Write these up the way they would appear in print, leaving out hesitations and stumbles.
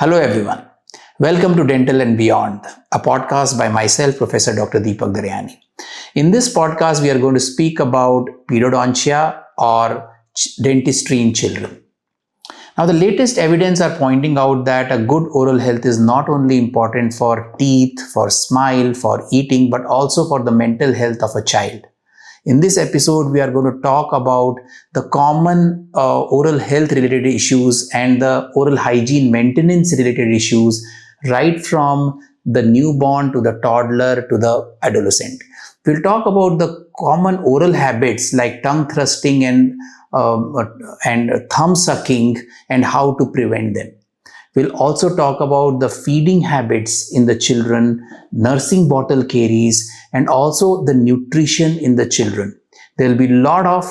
Hello, everyone. Welcome to Dental and Beyond, a podcast by myself, Professor Dr. Deepak Daryani. In this podcast, we are going to speak about periodontia or dentistry in children. Now, the latest evidence are pointing out that a good oral health is not only important for teeth, for smile, for eating, but also for the mental health of a child. In this episode, we are going to talk about the common oral health related issues and the oral hygiene maintenance related issues, right from the newborn to the toddler to the adolescent. We'll talk about the common oral habits like tongue thrusting and thumb sucking and how to prevent them. We'll also talk about the feeding habits in the children, nursing bottle caries, and also the nutrition in the children. There will be a lot of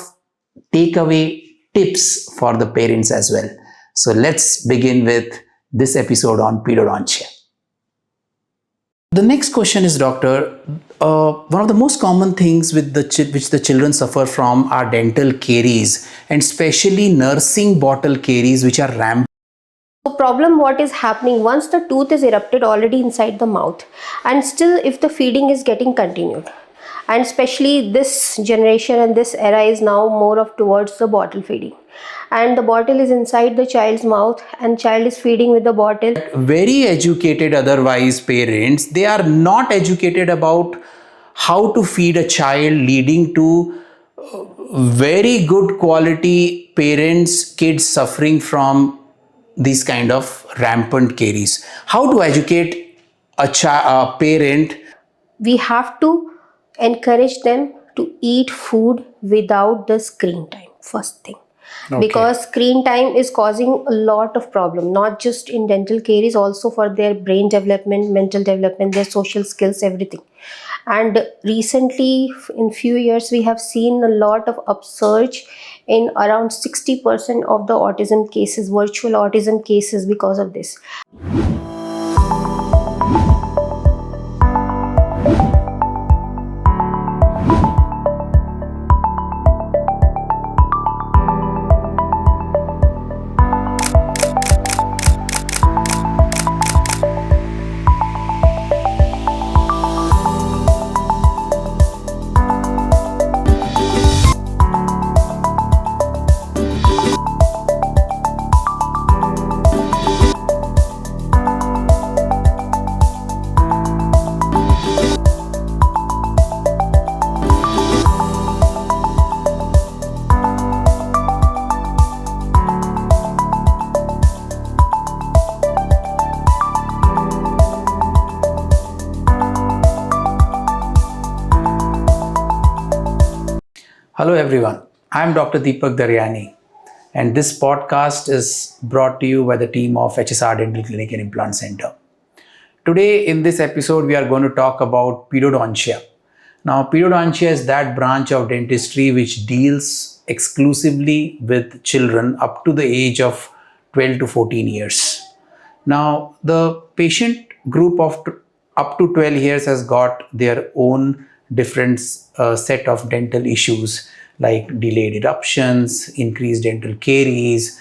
takeaway tips for the parents as well. So let's begin with this episode on periodontia. The next question is, Doctor, one of the most common things with which the children suffer from are dental caries, and especially nursing bottle caries, which are rampant. So problem what is happening once the tooth is erupted already inside the mouth, and still if the feeding is getting continued, and especially this generation and this era is now more of towards the bottle feeding, and the bottle is inside the child's mouth and child is feeding with the bottle. Very educated otherwise parents, they are not educated about how to feed a child, leading to very good quality parents, kids suffering from these kind of rampant caries. How to educate a parent? We have to encourage them to eat food without the screen time, first thing. Okay. Because screen time is causing a lot of problem, not just in dental caries, also for their brain development, mental development, their social skills, everything. And recently, in few years, we have seen a lot of upsurge in around 60% of the autism cases, virtual autism cases, because of this. Hello everyone, I am Dr. Deepak Daryani, and this podcast is brought to you by the team of HSR Dental Clinic and Implant Center. Today in this episode, we are going to talk about periodontia. Now, periodontia is that branch of dentistry which deals exclusively with children up to the age of 12 to 14 years. Now, the patient group of up to 12 years has got their own different set of dental issues like delayed eruptions, increased dental caries,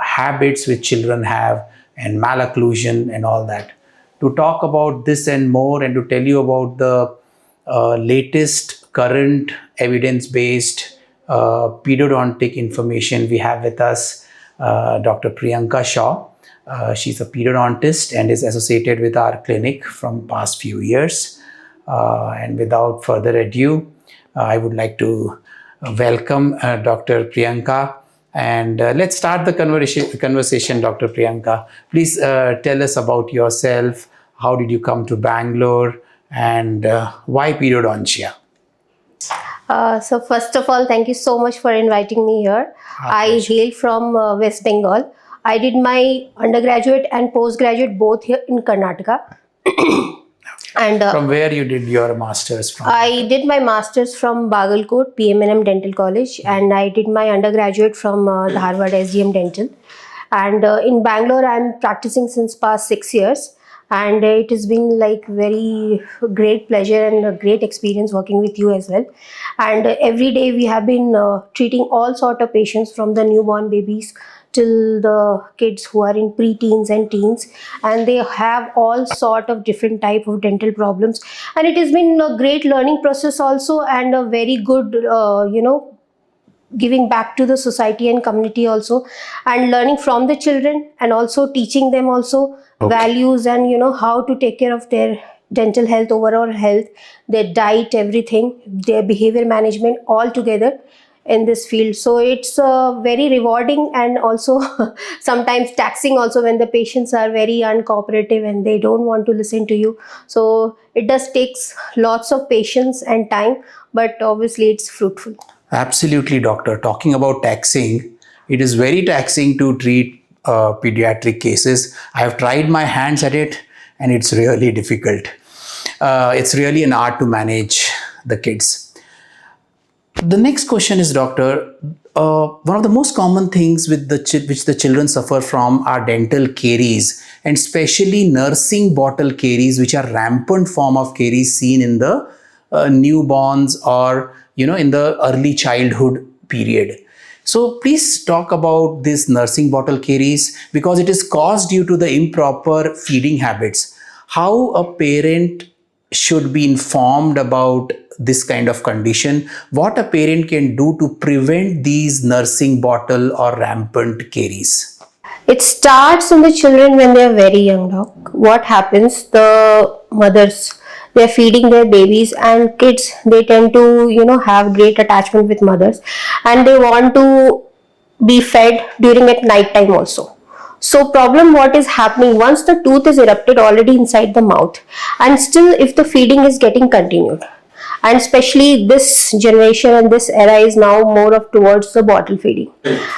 habits which children have, and malocclusion and all that. To talk about this and more, and to tell you about the latest current evidence-based periodontic information, we have with us Dr. Priyanka Shaw. She's a periodontist and is associated with our clinic from past few years. And without further ado, I would like to welcome Dr. Priyanka. And let's start the conversation, Dr. Priyanka. Please tell us about yourself. How did you come to Bangalore, and why periodontia? So first of all, thank you so much for inviting me here. I hail from West Bengal. I did my undergraduate and postgraduate both here in Karnataka. And from where you did your master's from? I did my master's from Bagalkot, PMNM Dental College, and I did my undergraduate from Dharwad SDM Dental. And in Bangalore, I'm practicing since past 6 years. And it has been like very great pleasure and a great experience working with you as well. And every day we have been treating all sort of patients, from the newborn babies till the kids who are in preteens and teens, and they have all sort of different type of dental problems. And it has been a great learning process also, and a very good giving back to the society and community also, and learning from the children, and also teaching them also values, and how to take care of their dental health, overall health, their diet, everything, their behavior management all together in this field. So it's very rewarding, and also sometimes taxing also when the patients are very uncooperative and they don't want to listen to you. So it does takes lots of patience and time, but obviously it's fruitful. Absolutely, doctor. Talking about taxing, it is very taxing to treat pediatric cases. I have tried my hands at it, and it's really difficult. It's really an art to manage the kids. The next question is, doctor, one of the most common things with which the children suffer from are dental caries, and especially nursing bottle caries, which are rampant form of caries seen in the newborns, or in the early childhood period. So please talk about this nursing bottle caries, because it is caused due to the improper feeding habits. How a parent should be informed about this kind of condition? What a parent can do to prevent these nursing bottle or rampant caries? It starts in the children when they are very young, doc. What happens? The mothers, they're feeding their babies, and kids, they tend to have great attachment with mothers, and they want to be fed during at night time also. So problem what is happening, once the tooth is erupted already inside the mouth, and still if the feeding is getting continued, and especially this generation and this era is now more of towards the bottle feeding,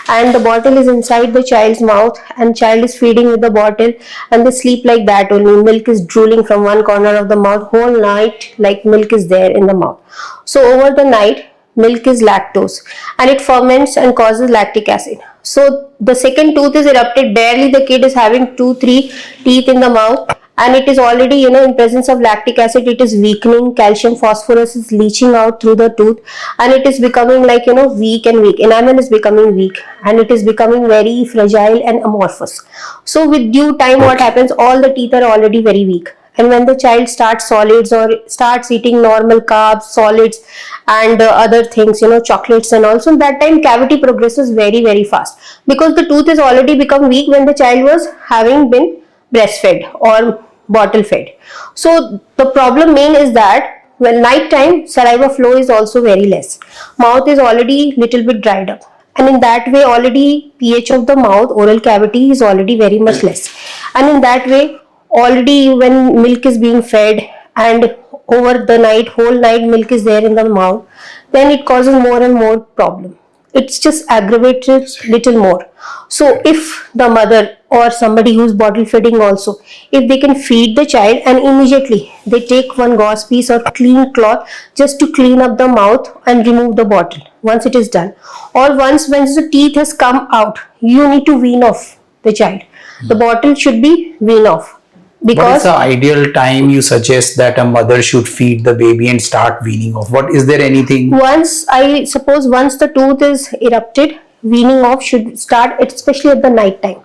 and the bottle is inside the child's mouth, and child is feeding with the bottle, and they sleep like that only. Milk is drooling from one corner of the mouth whole night, like milk is there in the mouth. So over the night, milk is lactose, and it ferments and causes lactic acid. So the second tooth is erupted, barely the kid is having 2-3 teeth in the mouth, and it is already in presence of lactic acid. It is weakening, calcium phosphorus is leaching out through the tooth, and it is becoming like weak and weak. Enamel is becoming weak, and it is becoming very fragile and amorphous. So with due time, what happens, all the teeth are already very weak, and when the child starts solids or starts eating normal carbs, solids, and other things, chocolates and all, so that time cavity progresses very, very fast, because the tooth is already become weak when the child was having been breastfed or bottle fed. So the problem main is that when night time, saliva flow is also very less, mouth is already little bit dried up, and in that way already pH of the mouth, oral cavity, is already very much less, and in that way already when milk is being fed, and over the night, whole night milk is there in the mouth, then it causes more and more problem. It's just aggravated little more. So if the mother or somebody who's bottle feeding also, if they can feed the child, and immediately they take one gauze piece or clean cloth just to clean up the mouth and remove the bottle once it is done, or once when the teeth has come out, you need to wean off the child. The bottle should be wean off. What is Because the ideal time you suggest that a mother should feed the baby and start weaning off? What is there anything? once the tooth is erupted, weaning off should start, especially at the night time,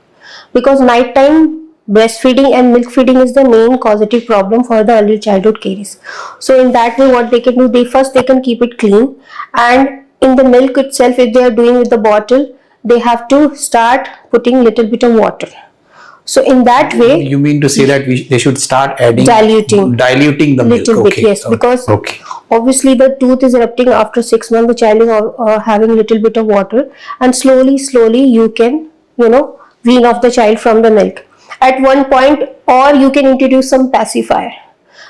because night time breastfeeding and milk feeding is the main causative problem for the early childhood caries. So in that way, what they can do, they can keep it clean, and in the milk itself, if they are doing with the bottle, they have to start putting little bit of water. So in that way, You mean to say that they should start adding Diluting the milk? little bit, Okay. yes, because Okay. obviously the tooth is erupting after 6 months, the child is having little bit of water, and slowly you can wean off the child from the milk at one point, or you can introduce some pacifier,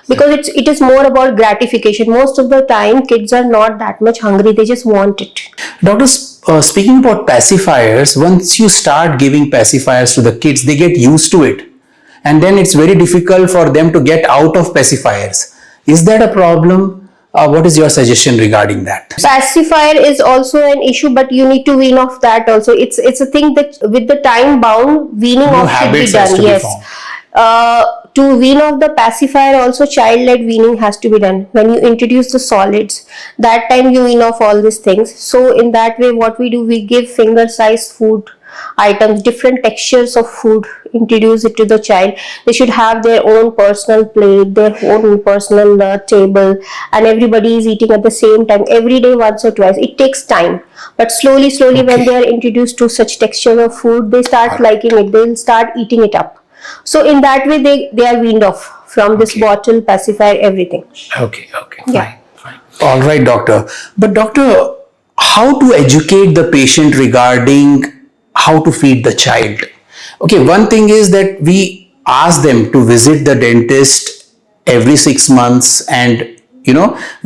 because it is more about gratification. Most of the time kids are not that much hungry, they just want it. Doctor, speaking about pacifiers, once you start giving pacifiers to the kids, they get used to it. And then it's very difficult for them to get out of pacifiers. Is that a problem? What is your suggestion regarding that? Pacifier is also an issue, but you need to wean off that also. It's a thing that with the time bound, weaning New off should be habits has done. to be Yes. formed. To wean off the pacifier also, child-led weaning has to be done. When you introduce the solids, that time you wean off all these things. So in that way, what we do, we give finger-sized food items, different textures of food, introduce it to the child. They should have their own personal plate, their own personal table, and everybody is eating at the same time every day, once or twice. It takes time, but slowly when they are introduced to such texture of food, they start liking it, they'll start eating it up. So in that way they are weaned off from this bottle, pacifier, everything. Okay, Yeah. fine. All right, doctor. But doctor, how to educate the patient regarding how to feed the child? Okay, one thing is that we ask them to visit the dentist every 6 months and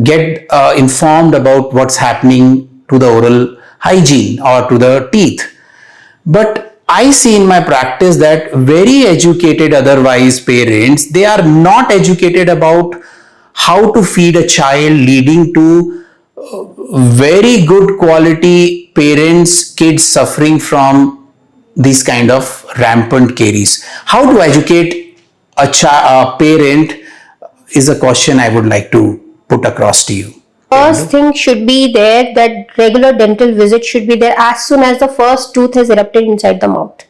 get informed about what's happening to the oral hygiene or to the teeth. But I see in my practice that very educated otherwise parents, they are not educated about how to feed a child, leading to very good quality parents, kids suffering from these kind of rampant caries. How to educate a parent is a question I would like to put across to you. First thing should be there, that regular dental visit should be there as soon as the first tooth has erupted inside the mouth.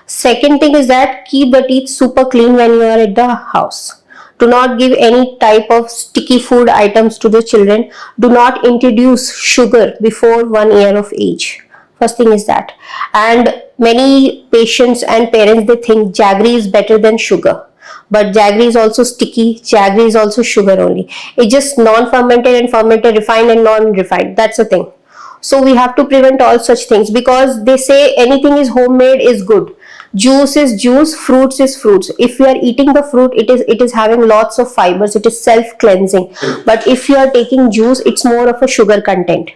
Second thing is that keep the teeth super clean when you are at the house. Do not give any type of sticky food items to the children. Do not introduce sugar before 1 year of age. First thing is that. And many patients and parents, they think jaggery is better than sugar. But jaggery is also sticky, jaggery is also sugar only. It's just non-fermented and fermented, refined and non-refined. That's the thing. So we have to prevent all such things, because they say anything is homemade is good. Juice is juice, fruits is fruits. If you are eating the fruit, it is having lots of fibers, it is self-cleansing. But if you are taking juice, it's more of a sugar content.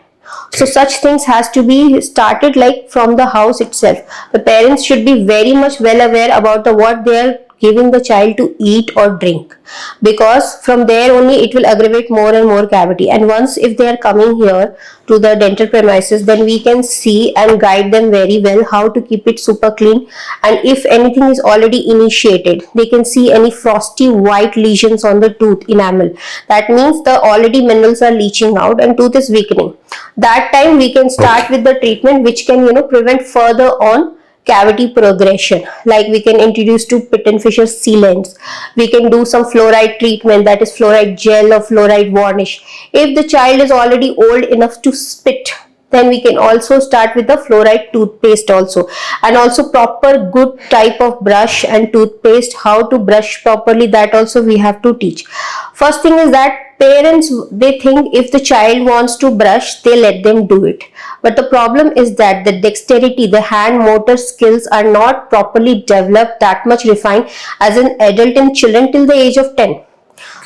So such things has to be started like from the house itself. The parents should be very much well aware about what they are giving the child to eat or drink, because from there only it will aggravate more and more cavity. And once if they are coming here to the dental premises, then we can see and guide them very well how to keep it super clean. And if anything is already initiated, they can see any frosty white lesions on the tooth enamel, that means the already minerals are leaching out and tooth is weakening. That time we can start with the treatment which can prevent further on cavity progression. Like we can introduce to Pitt and Fisher sealants, we can do some fluoride treatment, that is fluoride gel or fluoride varnish. If the child is already old enough to spit, then we can also start with the fluoride toothpaste also. And also proper good type of brush and toothpaste, how to brush properly, that also we have to teach. First thing is that parents, they think if the child wants to brush, they let them do it. But the problem is that the dexterity, the hand motor skills are not properly developed, that much refined as an adult in children till the age of 10.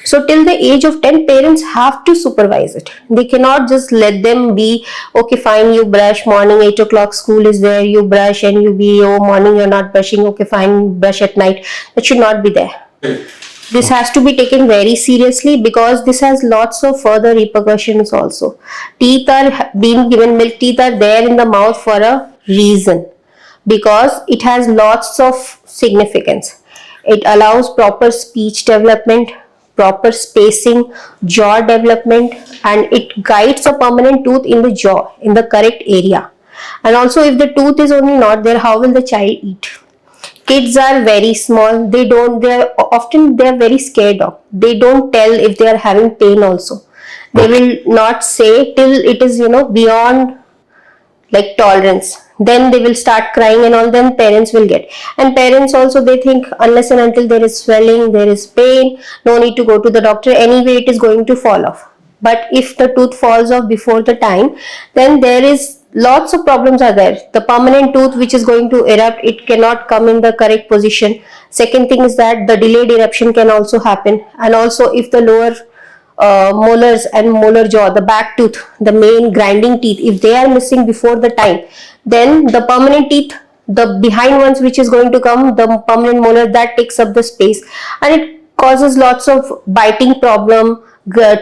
So till the age of 10, parents have to supervise it. They cannot just let them be, okay fine, you brush, morning 8 o'clock school is there, you brush, and you be, oh morning you're not brushing, okay fine, brush at night. That should not be there. This has to be taken very seriously, because this has lots of further repercussions also. Teeth are being given milk, teeth are there in the mouth for a reason, because it has lots of significance. It allows proper speech development, proper spacing, jaw development, and it guides a permanent tooth in the jaw, in the correct area. And also if the tooth is only not there, how will the child eat? Kids are very small, they are very scared of. They don't tell if they are having pain also. They will not say till it is, beyond like tolerance. Then they will start crying and all, then parents will get. And parents also, they think unless and until there is swelling, there is pain, no need to go to the doctor, anyway it is going to fall off. But if the tooth falls off before the time, then there is lots of problems are there. The permanent tooth which is going to erupt, it cannot come in the correct position. Second thing is that the delayed eruption can also happen. And also if the lower molars and molar jaw, the back tooth, the main grinding teeth, if they are missing before the time, then the permanent teeth, the behind ones which is going to come, the permanent molar, that takes up the space, and it causes lots of biting problem,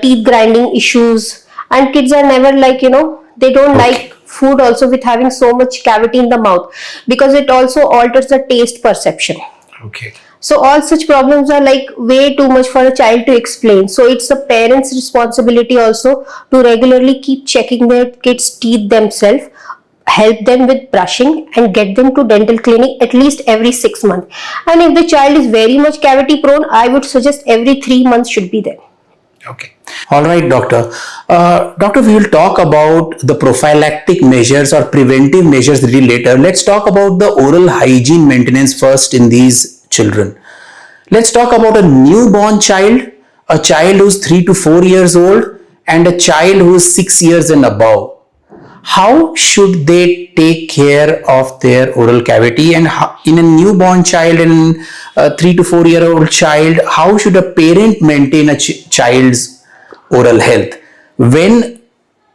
teeth grinding issues. And kids are never like, they don't like food also with having so much cavity in the mouth, because it also alters the taste perception. Okay. So all such problems are like way too much for a child to explain. So it's the parents' responsibility also to regularly keep checking their kids' teeth themselves. help them with brushing and get them to dental clinic at least every 6 months. And if the child is very much cavity prone, I would suggest every 3 months should be there. Okay. All right, doctor. Doctor, we will talk about the prophylactic measures or preventive measures a little later. Let's talk about the oral hygiene maintenance first in these children. Let's talk about a newborn child, a child who's 3 to 4 years old, and a child who's 6 years and above. How should they take care of their oral cavity? And in a newborn child and a 3 to 4 year old child, how should a parent maintain a child's oral health? When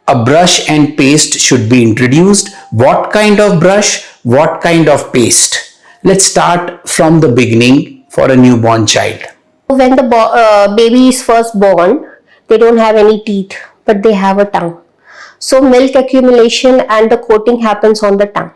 a brush and paste should be introduced? What kind of brush? What kind of paste? Let's start from the beginning for a newborn child. When the baby is first born, they don't have any teeth, but they have a tongue. So milk accumulation and the coating happens on the tongue.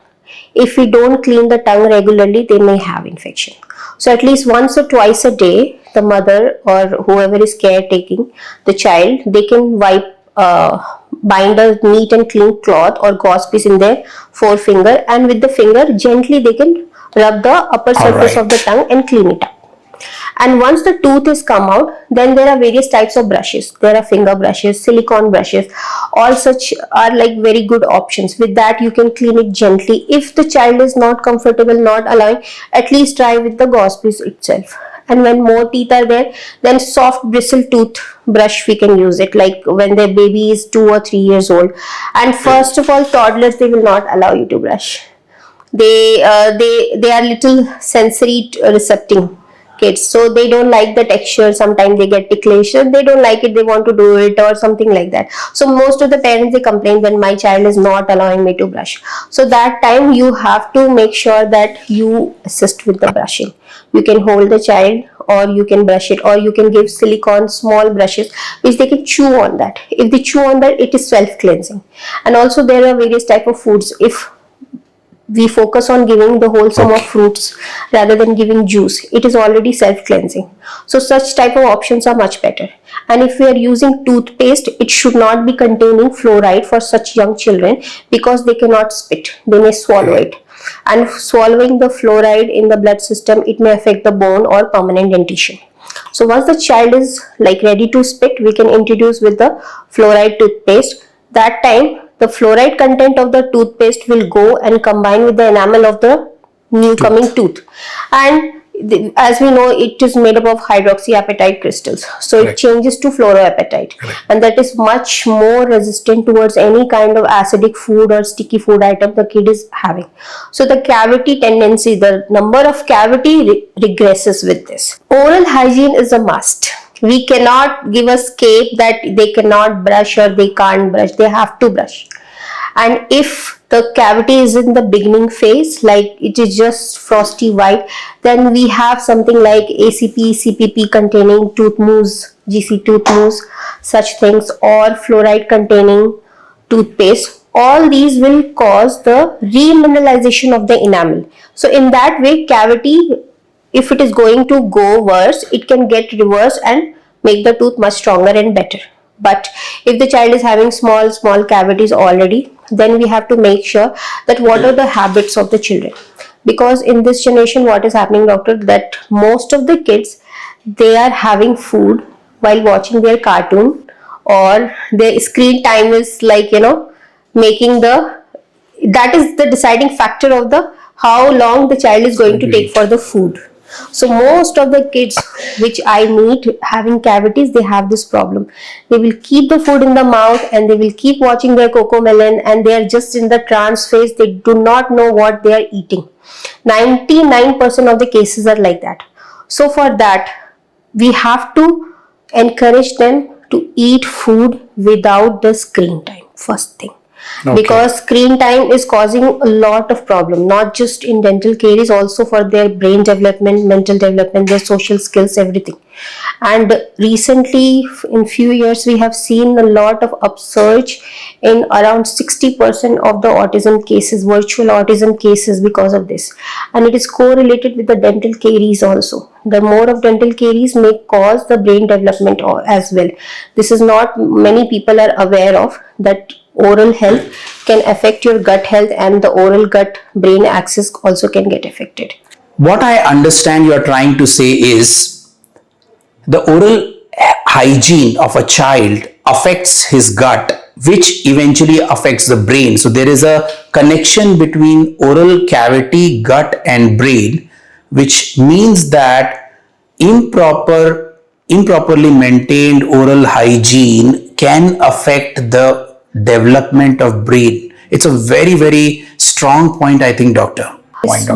If we don't clean the tongue regularly, they may have infection. So at least once or twice a day, the mother or whoever is caretaking the child, they can bind a neat and clean cloth or gauze piece in their forefinger, and with the finger gently they can rub the upper surface of the tongue and clean it up. And once the tooth is come out, then there are various types of brushes. There are finger brushes, silicone brushes, all such are like very good options. With that you can clean it gently. If the child is not comfortable, not allowing, at least try with the gauze piece itself. And when more teeth are there, then soft bristle tooth brush we can use it, like when their baby is 2 or 3 years old. And first of all, toddlers, they will not allow you to brush. They are little sensory recepting kids, so they don't like the texture. Sometimes they get ticklish, they don't like it, they want to do it or something like that. So most of the parents, they complain when my child is not allowing me to brush. So that time you have to make sure that you assist with the brushing. You can hold the child, or you can brush it, or you can give silicone small brushes which they can chew on that. If they chew on that, it is self-cleansing. And also there are various type of foods. If we focus on giving the wholesome of fruits rather than giving juice, it is already self-cleansing. So such type of options are much better. And if we are using toothpaste, it should not be containing fluoride for such young children, because they cannot spit, they may swallow it. And swallowing the fluoride in the blood system, it may affect the bone or permanent dentition. So once the child is like ready to spit, we can introduce with the fluoride toothpaste. That time the fluoride content of the toothpaste will go and combine with the enamel of the new coming tooth. And as we know, it is made up of hydroxyapatite crystals, so it changes to fluoroapatite, and that is much more resistant towards any kind of acidic food or sticky food item the kid is having. So the cavity tendency, the number of cavity regresses with this. Oral hygiene is a must. We cannot give a scape that they cannot brush or they can't brush. They have to brush. And if the cavity is in the beginning phase, like it is just frosty white, then we have something like ACP, CPP containing tooth mousse, GC tooth mousse, such things, or fluoride containing toothpaste. All these will cause the remineralization of the enamel. So in that way, cavity, if it is going to go worse, it can get reversed and make the tooth much stronger and better. But if the child is having small cavities already, then we have to make sure that what are the habits of the children. Because in this generation, what is happening, doctor, that most of the kids, they are having food while watching their cartoon, or their screen time is like, making that is the deciding factor of the how long the child is going to take for the food. So most of the kids which I meet having cavities, they have this problem. They will keep the food in the mouth and they will keep watching their Cocomelon, and they are just in the trance phase. They do not know what they are eating. 99% of the cases are like that. So for that, we have to encourage them to eat food without the screen time, first thing. Okay. Because screen time is causing a lot of problem, not just in dental caries, also for their brain development, mental development, their social skills, everything. And recently, in few years, we have seen a lot of upsurge in around 60% of the autism cases, virtual autism cases, because of this. And it is correlated with the dental caries also. The more of dental caries may cause the brain development as well. This is not many people are aware of, that oral health can affect your gut health, and the oral gut brain axis also can get affected. What I understand you are trying to say is the oral hygiene of a child affects his gut, which eventually affects the brain. So there is a connection between oral cavity, gut, and brain, which means that improperly maintained oral hygiene can affect the development of brain. It's a very, very strong point, I think, doctor.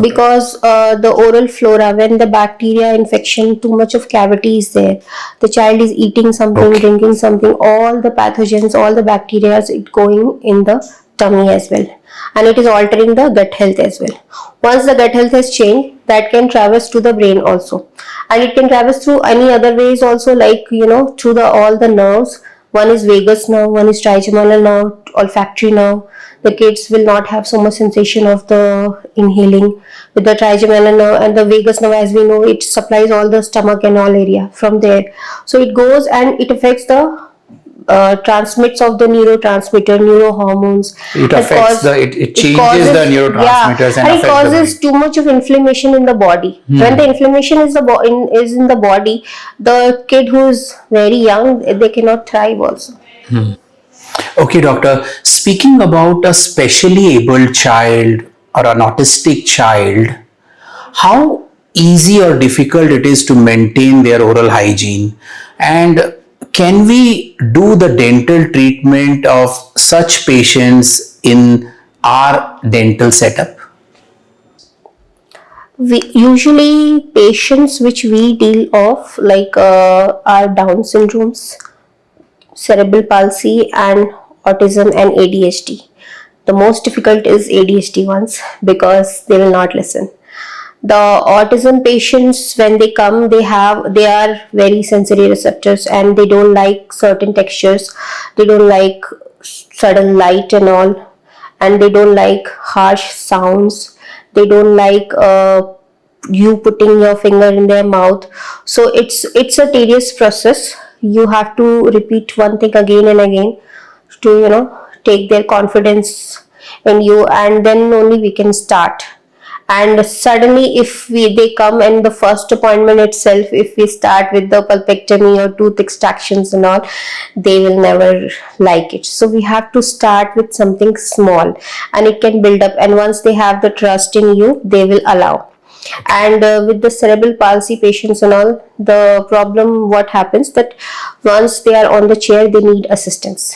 Because the oral flora, when the bacteria infection, too much of cavity is there, the child is eating something, drinking something, all the pathogens, all the bacteria is going in the tummy as well, and it is altering the gut health as well. Once the gut health has changed, that can traverse to the brain also, and it can traverse through any other ways also, like through the all the nerves. One is vagus nerve, one is trigeminal nerve, olfactory nerve. The kids will not have so much sensation of the inhaling with the trigeminal nerve, and the vagus nerve, as we know, it supplies all the stomach and all area from there. So it goes and it affects the transmits of the neurotransmitter, neurohormones. It affects it changes the neurotransmitters, and it causes too much of inflammation in the body. When the inflammation is in the body, the kid who is very young, they cannot thrive also. Okay, doctor. Speaking about a specially abled child or an autistic child, how easy or difficult it is to maintain their oral hygiene, and can we do the dental treatment of such patients in our dental setup? We usually, patients which we deal of, like are Down syndromes, cerebral palsy, and autism and ADHD. The most difficult is ADHD ones, because they will not listen. The autism patients, when they come, they are very sensory receptors, and they don't like certain textures, they don't like sudden light and all, and they don't like harsh sounds, they don't like you putting your finger in their mouth. So it's a tedious process. You have to repeat one thing again and again to take their confidence in you, and then only we can start. And suddenly, if they come in the first appointment itself, if we start with the pulpectomy or tooth extractions and all, they will never like it. So we have to start with something small, and it can build up, and once they have the trust in you, they will allow. And with the cerebral palsy patients and all, the problem what happens, that once they are on the chair, they need assistance.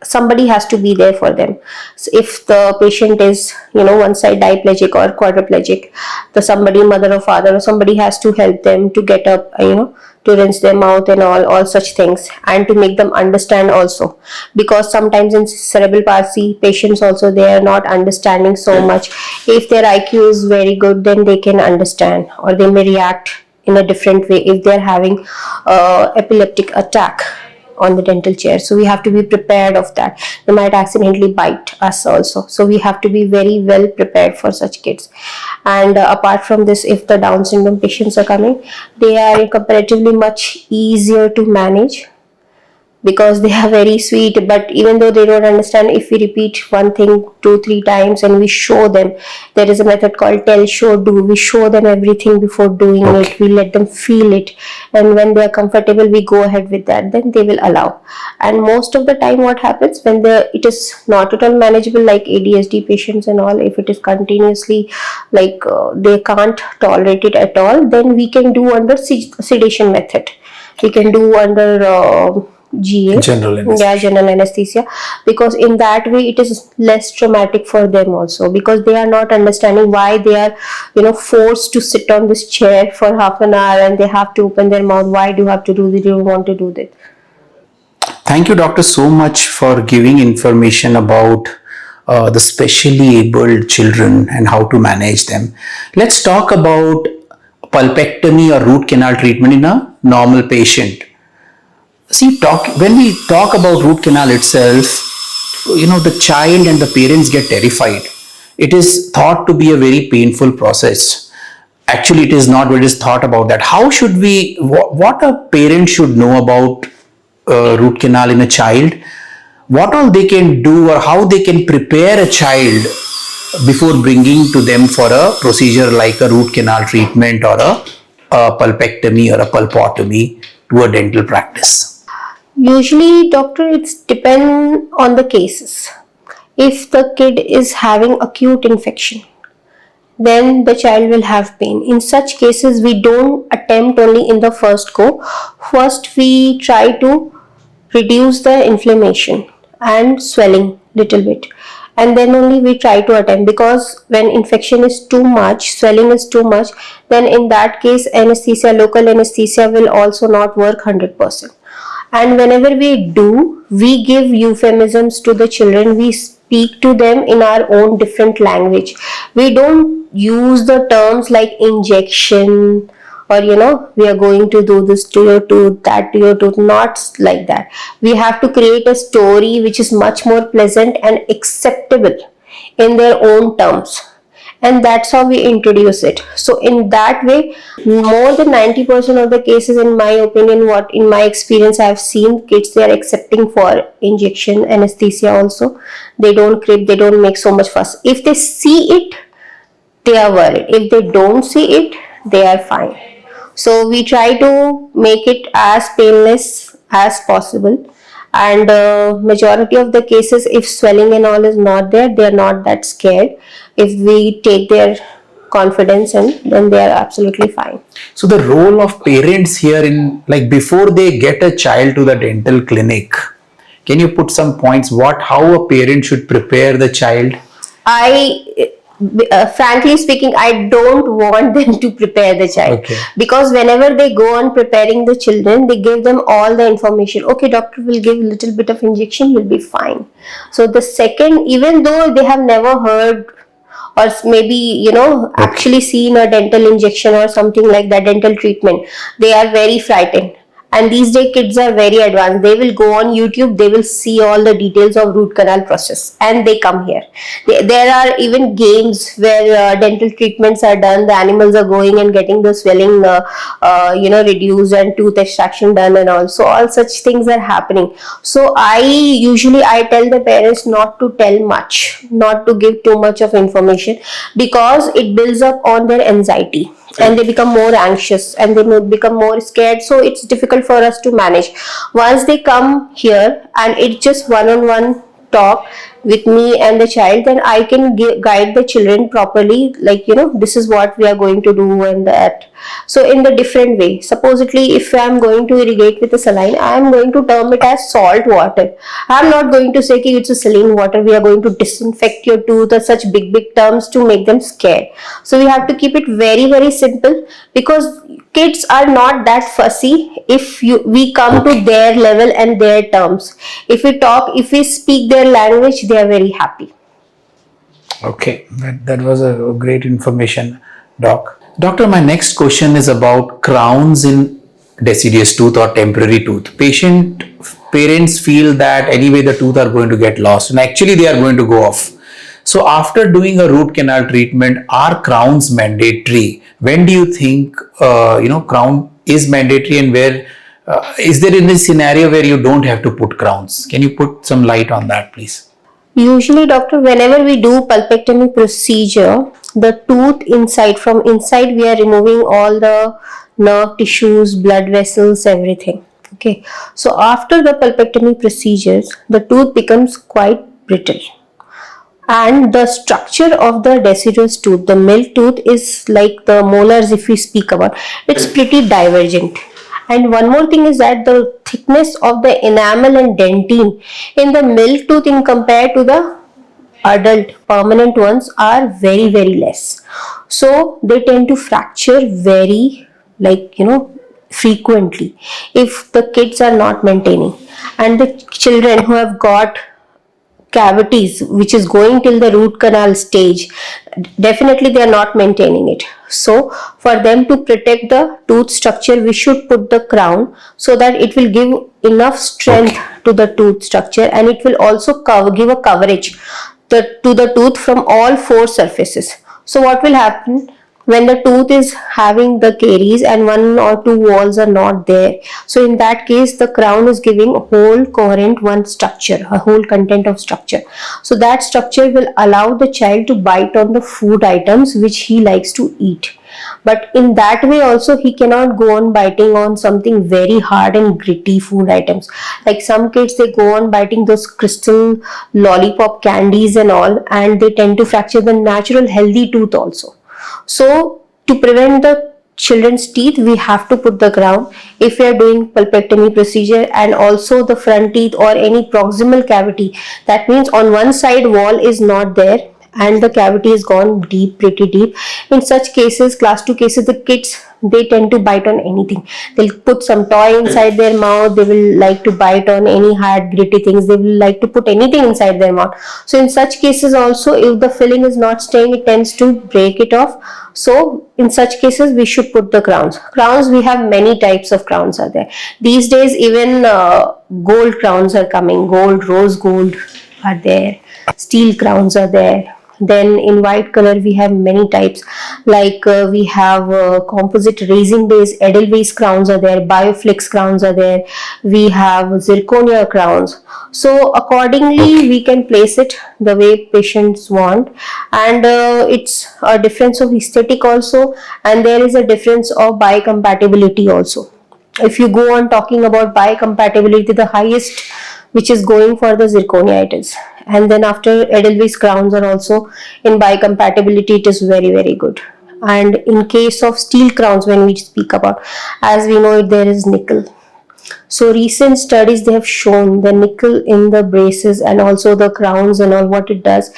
Somebody has to be there for them. So if the patient is one side diplegic or quadriplegic, the somebody, mother or father or somebody, has to help them to get up, to rinse their mouth and all such things, and to make them understand also, because sometimes in cerebral palsy patients also, they are not understanding so much. If their IQ is very good, then they can understand, or they may react in a different way if they are having epileptic attack on the dental chair. So we have to be prepared of that. They might accidentally bite us also. So we have to be very well prepared for such kids. And apart from this, if the Down syndrome patients are coming, they are comparatively much easier to manage, because they are very sweet. But even though they don't understand, if we repeat one thing 2-3 times and we show them, there is a method called tell, show, do. We show them everything before doing it. We let them feel it, and when they are comfortable, we go ahead with that. Then they will allow. And most of the time, what happens when it is not at all manageable, like ADHD patients and all, if it is continuously like they can't tolerate it at all, then we can do under sedation method. We can do under GA, general anesthesia, because in that way it is less traumatic for them also, because they are not understanding why they are forced to sit on this chair for half an hour and they have to open their mouth. Why do you have to do this? Do you want to do that? Thank you, doctor, so much for giving information about the specially abled children and how to manage them. Let's talk about pulpectomy or root canal treatment in a normal patient. See, when we talk about root canal itself, the child and the parents get terrified. It is thought to be a very painful process. Actually, it is not. What is thought about that? How should we? What a parent should know about root canal in a child? What all they can do, or how they can prepare a child before bringing to them for a procedure like a root canal treatment or a pulpectomy or a pulpotomy to a dental practice? Usually, doctor, it's depend on the cases. If the kid is having acute infection, then the child will have pain. In such cases, we don't attempt only in the first go. First, we try to reduce the inflammation and swelling little bit, and then only we try to attempt, because when infection is too much, swelling is too much, then in that case anesthesia, local anesthesia will also not work 100%. And whenever we do, we give euphemisms to the children. We speak to them in our own different language. We don't use the terms like injection, or we are going to do this to your tooth, that to your tooth. Not like that. We have to create a story which is much more pleasant and acceptable in their own terms, and that's how we introduce it. So in that way, more than 90% of the cases, in my opinion, what in my experience I have seen, kids, they are accepting for injection anesthesia also. They don't crib, they don't make so much fuss. If they see it, they are worried. If they don't see it, they are fine. So we try to make it as painless as possible. And majority of the cases, if swelling and all is not there, they are not that scared. If we take their confidence, and then they are absolutely fine. So the role of parents here, in like before they get a child to the dental clinic, can you put some points how a parent should prepare the child? Frankly speaking, I don't want them to prepare the child. Okay. Because whenever they go on preparing the children, they give them all the information. Okay, doctor will give a little bit of injection, you'll be fine. So the second, even though they have never heard or maybe actually seen a dental injection or something like that, dental treatment, they are very frightened. And these days kids are very advanced. They will go on YouTube, they will see all the details of root canal process, and they come here. There are even games where dental treatments are done. The animals are going and getting the swelling reduced, and tooth extraction done, and also all such things are happening. So I tell the parents not to tell much, not to give too much of information, because it builds up on their anxiety, and they become more anxious and they become more scared. So it's difficult for us to manage. Once they come here and it's just one-on-one talk with me and the child, then I can guide the children properly, like this is what we are going to do and that. So in the different way, supposedly if I am going to irrigate with a saline, I am going to term it as salt water. I am not going to say it's a saline water, we are going to disinfect your tooth, or such big terms to make them scared. So we have to keep it very, very simple, because kids are not that fussy if we come to their level and their terms. If we speak their language, they are very happy. Okay, that was a great information, Doc. Doctor, my next question is about crowns in deciduous tooth or temporary tooth. Parents feel that anyway the tooth are going to get lost, and actually they are going to go off. So after doing a root canal treatment, are crowns mandatory? When do you think crown is mandatory, and where is there any scenario where you don't have to put crowns? Can you put some light on that, please? Usually, doctor, whenever we do pulpectomy procedure, the tooth from inside we are removing all the nerve tissues, blood vessels, everything. Okay, so after the pulpectomy procedures, the tooth becomes quite brittle, and the structure of the deciduous tooth, the milk tooth, is like the molars, if we speak about, it's pretty divergent. And one more thing is that the thickness of the enamel and dentine in the milk tooth in compared to the adult permanent ones are very, very less. So they tend to fracture very frequently if the kids are not maintaining. And the children who have got cavities which is going till the root canal stage, Definitely they are not maintaining it. So for them to protect the tooth structure, we should put the crown so that it will give enough strength to the tooth structure, and it will also give a coverage to the tooth from all four surfaces. So what will happen when the tooth is having the caries and one or two walls are not there? So in that case, the crown is giving whole coherent one structure, a whole content of structure. So that structure will allow the child to bite on the food items which he likes to eat. But in that way also, he cannot go on biting on something very hard and gritty food items. Like some kids, they go on biting those crystal lollipop candies and all, and they tend to fracture the natural healthy tooth also. So to prevent the children's teeth, we have to put the crown if we are doing pulpectomy procedure, and also the front teeth or any proximal cavity. That means on one side wall is not there and the cavity is gone deep, pretty deep. In such cases, class 2 cases, the kids, they tend to bite on anything. They'll put some toy inside their mouth. They will like to bite on any hard gritty things. They will like to put anything inside their mouth. So in such cases also, if the filling is not staying, it tends to break it off. So in such cases, we should put the crowns. Crowns, we have many types of crowns are there. These days, even gold crowns are coming. Gold, rose gold are there. Steel crowns are there. Then in white color, we have many types, like we have composite resin base Edelweiss crowns are there, Bioflex crowns are there, we have zirconia crowns. So accordingly, we can place it the way patients want, and it's a difference of aesthetic also, and there is a difference of biocompatibility also. If you go on talking about biocompatibility, the highest which is going for the zirconia it is, and then after Edelweiss crowns are also in biocompatibility, it is very, very good. And in case of steel crowns, when we speak about, as we know it, there is nickel. So recent studies, they have shown the nickel in the braces and also the crowns and all, what it does,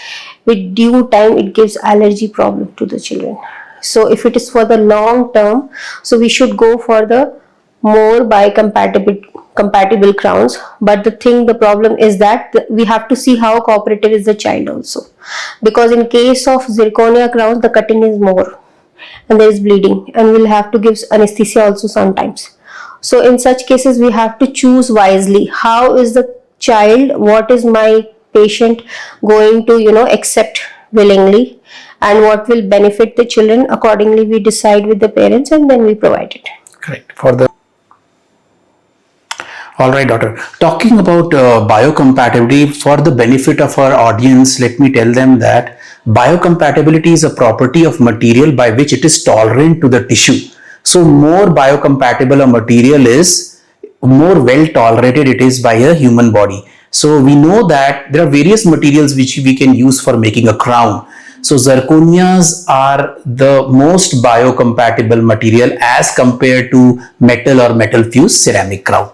with due time it gives allergy problem to the children. So if it is for the long term, so we should go for the more biocompatible crowns. But the problem is that we have to see how cooperative is the child also, because in case of zirconia crowns, the cutting is more and there is bleeding, and we'll have to give anesthesia also sometimes. So in such cases, we have to choose wisely. How is the child, what is my patient going to accept willingly, and what will benefit the children? Accordingly, we decide with the parents and then we provide it. Correct. All right, doctor. Talking about biocompatibility, for the benefit of our audience, let me tell them that biocompatibility is a property of material by which it is tolerant to the tissue. So more biocompatible a material is, more well tolerated it is by a human body. So we know that there are various materials which we can use for making a crown. So zirconias are the most biocompatible material as compared to metal or metal fused ceramic crown.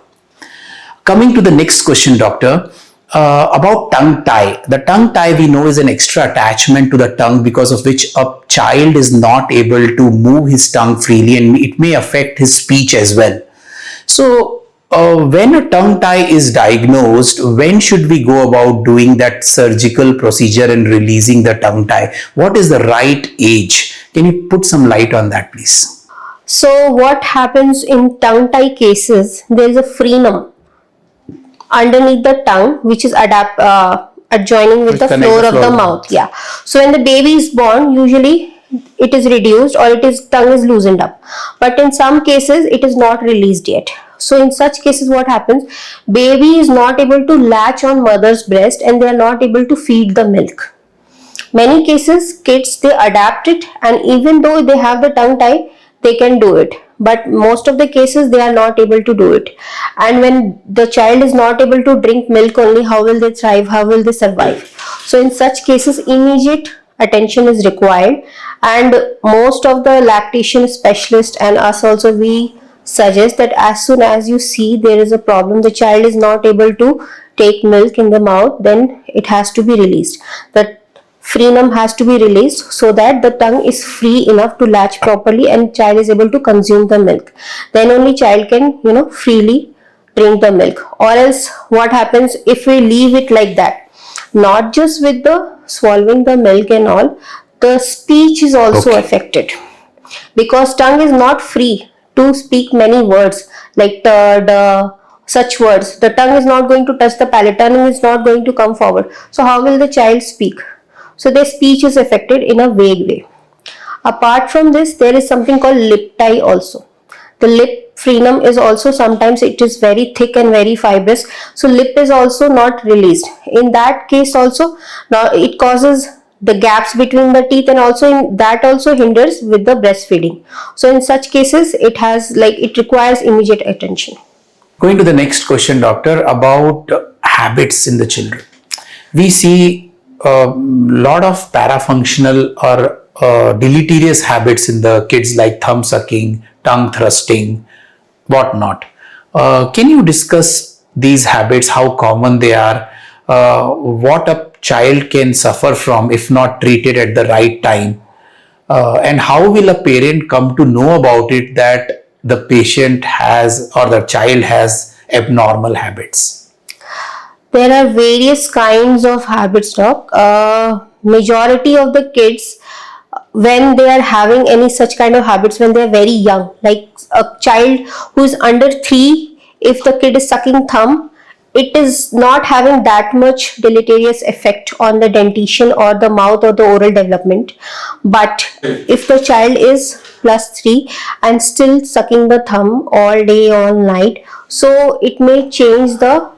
Coming to the next question, doctor, about tongue tie. The tongue tie, we know, is an extra attachment to the tongue because of which a child is not able to move his tongue freely, and it may affect his speech as well. So when a tongue tie is diagnosed, when should we go about doing that surgical procedure and releasing the tongue tie? What is the right age? Can you put some light on that, please? So what happens in tongue tie cases, there is a frenum underneath the tongue which is adjoining with the floor of the mouth. Yeah. So when the baby is born, usually it is reduced or tongue is loosened up, but in some cases it is not released yet. So in such cases, what happens, baby is not able to latch on mother's breast and they are not able to feed the milk. Many cases, kids, they adapt it, and even though they have the tongue tie, they can do it, but most of the cases they are not able to do it. And when the child is not able to drink milk only, how will they thrive, how will they survive? So in such cases, immediate attention is required, and most of the lactation specialists and us also, we suggest that as soon as you see there is a problem, the child is not able to take milk in the mouth, then it has to be released. The frenum has to be released so that the tongue is free enough to latch properly and child is able to consume the milk. Then only child can freely drink the milk. Or else what happens if we leave it like that, not just with the swallowing the milk and all, the speech is also Okay. affected, because tongue is not free to speak many words like such words. The tongue is not going to touch the palate, tongue is not going to come forward. So how will the child speak? So their speech is affected in a vague way. Apart from this, there is something called lip tie also. The lip frenum is also, sometimes it is very thick and very fibrous, so lip is also not released. In that case also, now it causes the gaps between the teeth, and also that also hinders with the breastfeeding. So in such cases, it requires immediate attention. Going to the next question, doctor, about habits in the children. We see a lot of parafunctional or deleterious habits in the kids, like thumb sucking, tongue thrusting, whatnot. Can you discuss these habits, how common they are, what a child can suffer from if not treated at the right time, and how will a parent come to know about it that the patient has or the child has abnormal habits? There are various kinds of habits, doc. Majority of the kids, when they are having any such kind of habits when they are very young, like a child who is under 3, if the kid is sucking thumb, it is not having that much deleterious effect on the dentition or the mouth or the oral development. But if the child is +3 and still sucking the thumb all day, all night, so it may change the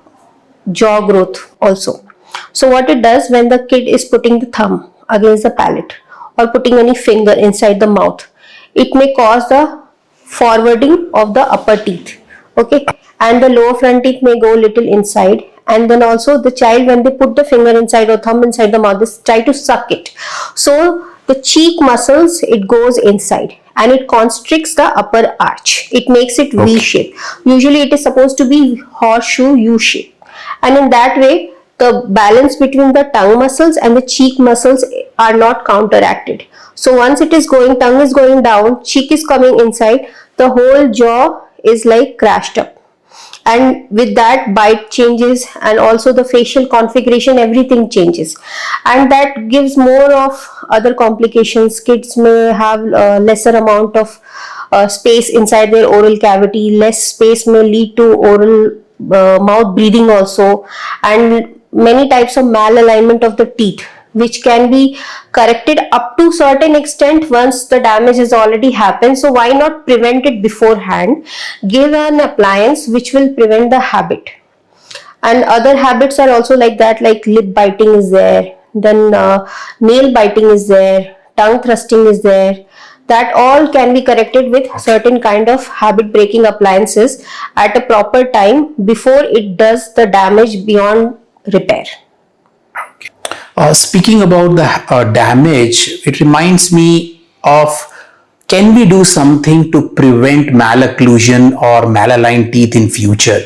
jaw growth also. So what it does, when the kid is putting the thumb against the palate or putting any finger inside the mouth, it may cause the forwarding of the upper teeth, okay, and the lower front teeth may go little inside. And then also the child, when they put the finger inside or thumb inside the mouth, they try to suck it, so the cheek muscles, it goes inside and it constricts the upper arch, it makes it V shape. Usually it is supposed to be horseshoe U shape, and in that way the balance between the tongue muscles and the cheek muscles are not counteracted. So once it is going, tongue is going down, cheek is coming inside, the whole jaw is like crashed up, and with that bite changes, and also the facial configuration, everything changes, and that gives more of other complications. Kids may have lesser amount of space inside their oral cavity, less space may lead to oral mouth breathing also, and many types of malalignment of the teeth, which can be corrected up to certain extent once the damage has already happened. So why not prevent it beforehand? Give an appliance which will prevent the habit. And other habits are also like that, like lip biting is there, then nail biting is there, tongue thrusting is there. That all can be corrected with certain kind of habit breaking appliances at a proper time before it does the damage beyond repair. Speaking about the damage, it reminds me of, can we do something to prevent malocclusion or malaligned teeth in future?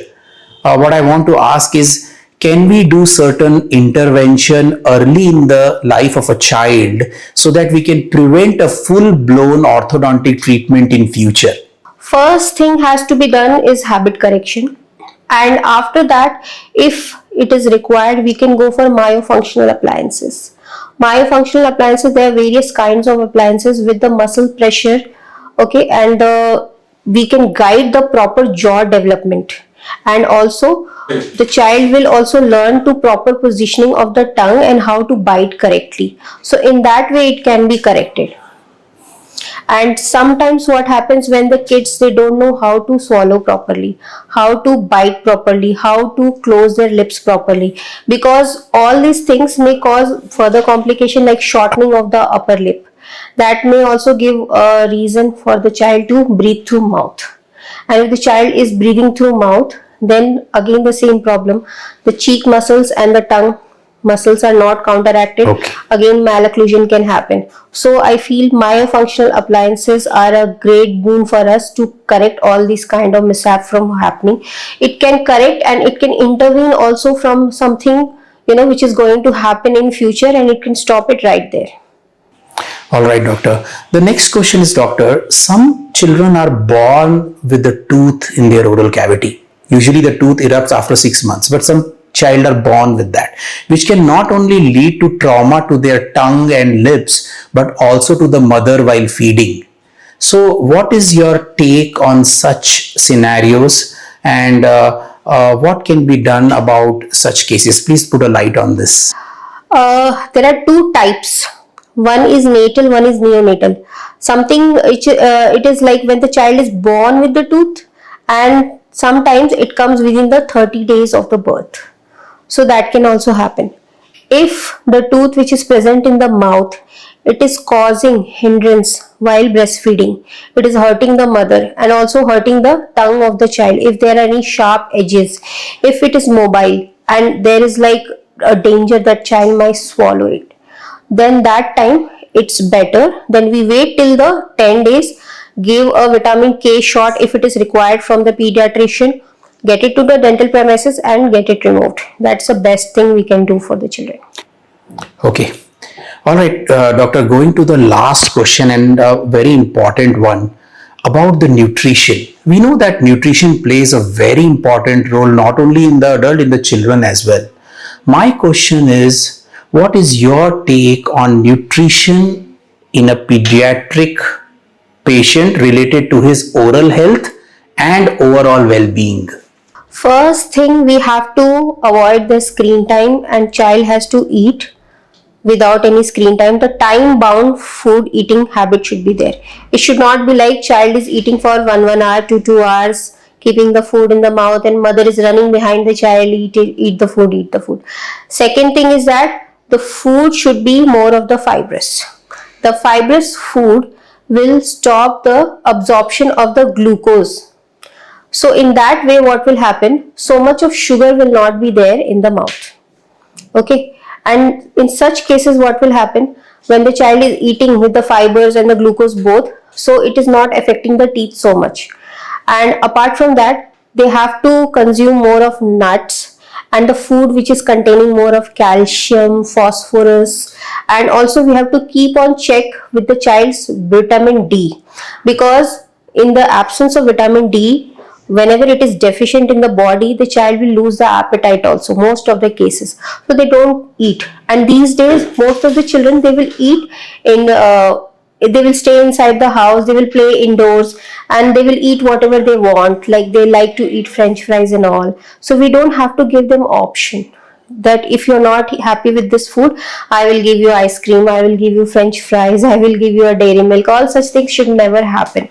What I want to ask is, can we do certain intervention early in the life of a child so that we can prevent a full-blown orthodontic treatment in future? First thing has to be done is habit correction, and after that, if it is required, we can go for myofunctional appliances. Myofunctional appliances, there are various kinds of appliances with the muscle pressure, okay, and we can guide the proper jaw development, and also the child will also learn to proper positioning of the tongue and how to bite correctly. So in that way it can be corrected. And sometimes what happens, when the kids, they don't know how to swallow properly, how to bite properly, how to close their lips properly, because all these things may cause further complication like shortening of the upper lip. That may also give a reason for the child to breathe through mouth. And if the child is breathing through mouth, then again the same problem, the cheek muscles and the tongue muscles are not counteracted. Okay. Again malocclusion can happen. So I feel myofunctional appliances are a great boon for us to correct all these kind of mishap from happening. It can correct and it can intervene also from something, which is going to happen in future, and it can stop it right there. All right, doctor. The next question is, doctor, some children are born with a tooth in their oral cavity. Usually the tooth erupts after 6 months, but some child are born with that, which can not only lead to trauma to their tongue and lips, but also to the mother while feeding. So, what is your take on such scenarios, and what can be done about such cases? Please put a light on this. There are two types. One is natal, one is neonatal. Something it is like when the child is born with the tooth, and sometimes it comes within the 30 days of the birth. So that can also happen. If the tooth which is present in the mouth, it is causing hindrance while breastfeeding, it is hurting the mother and also hurting the tongue of the child. If there are any sharp edges, if it is mobile and there is like a danger that child might swallow it, then that time it's better. Then we wait till the 10 days, give a vitamin K shot if it is required from the pediatrician, get it to the dental premises and get it removed. That's the best thing we can do for the children. Okay. All right, doctor, going to the last question, and a very important one about the nutrition. We know that nutrition plays a very important role not only in the adult, in the children as well. My question is, what is your take on nutrition in a pediatric patient related to his oral health and overall well-being? First thing, we have to avoid the screen time, and child has to eat without any screen time. The time bound food eating habit should be there. It should not be like child is eating for 1 hour to 2 hours, keeping the food in the mouth, and mother is running behind the child, eat the food. Second thing is that the food should be more of the fibrous. The fibrous food will stop the absorption of the glucose. So in that way, what will happen? So much of sugar will not be there in the mouth. Okay. And in such cases, what will happen? When the child is eating with the fibers and the glucose both, so it is not affecting the teeth so much. And apart from that, they have to consume more of nuts and the food which is containing more of calcium, phosphorus, and also we have to keep on check with the child's vitamin D, because in the absence of vitamin D, whenever it is deficient in the body, the child will lose the appetite also, most of the cases. So they don't eat. And these days, most of the children, they will eat in, they will stay inside the house, they will play indoors, and they will eat whatever they want. Like they like to eat French fries and all. So we don't have to give them option that if you're not happy with this food, I will give you ice cream, I will give you French fries, I will give you a dairy milk. All such things should never happen.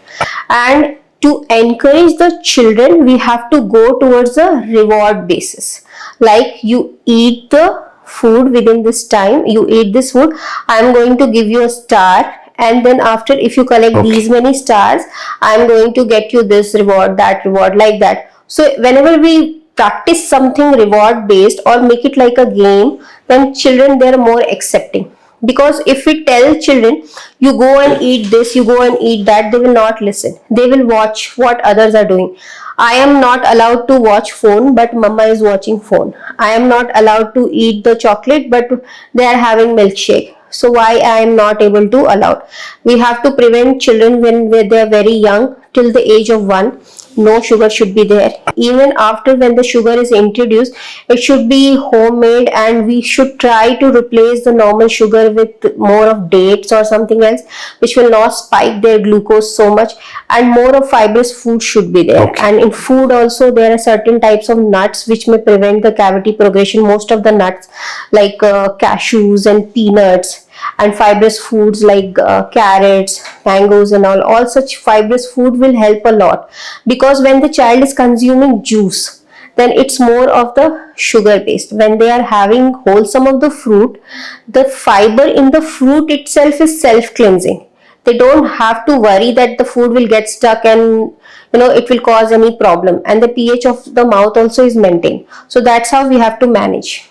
And to encourage the children, we have to go towards a reward basis. Like you eat the food within this time, you eat this food, I am going to give you a star, and then after, if you collect these many stars, I am going to get you this reward, that reward, like that. So whenever we practice something reward based or make it like a game, then children, they are more accepting. Because if we tell children, you go and eat this, you go and eat that, they will not listen. They will watch what others are doing. I am not allowed to watch phone, but mama is watching phone. I am not allowed to eat the chocolate, but they are having milkshake. So why I am not able to allow? We have to prevent children when they are very young, till the age of 1. No sugar should be there. Even after, when the sugar is introduced, it should be homemade, and we should try to replace the normal sugar with more of dates or something else which will not spike their glucose so much, and more of fibrous food should be there. And in food also, there are certain types of nuts which may prevent the cavity progression. Most of the nuts like cashews and peanuts, and fibrous foods like carrots, mangoes and all such fibrous food will help a lot, because when the child is consuming juice, then it's more of the sugar based. When they are having wholesome of the fruit, the fiber in the fruit itself is self cleansing. They don't have to worry that the food will get stuck and it will cause any problem, and the pH of the mouth also is maintained. So that's how we have to manage.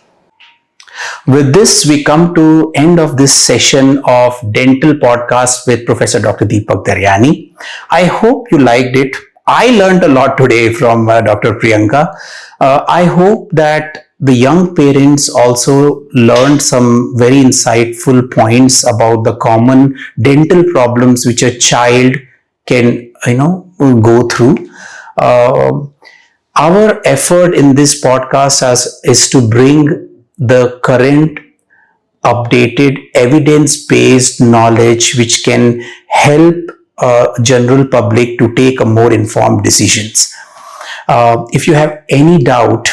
With this, we come to end of this session of Dental Podcast with Professor Dr. Deepak Daryani. I hope you liked it. I learned a lot today from Dr. Priyanka. I hope that the young parents also learned some very insightful points about the common dental problems which a child can, go through. Our effort in this podcast is to bring the current updated evidence-based knowledge which can help general public to take a more informed decisions. If you have any doubt,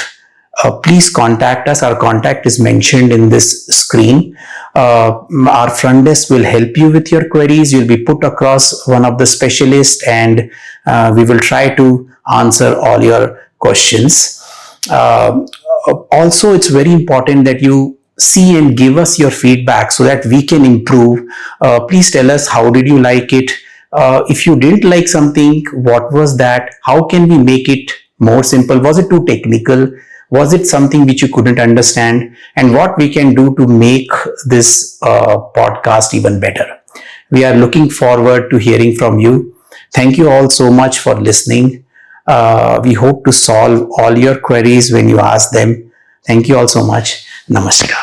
please contact us. Our contact is mentioned in this screen. Our front desk will help you with your queries. You'll be put across one of the specialists, and we will try to answer all your questions. Also, it's very important that you see and give us your feedback so that we can improve. Please tell us, how did you like it? If you didn't like something, what was that? How can we make it more simple? Was it too technical? Was it something which you couldn't understand? And what we can do to make this podcast even better. We are looking forward to hearing from you. Thank you all so much for listening. We hope to solve all your queries when you ask them. Thank you all so much. Namaskar.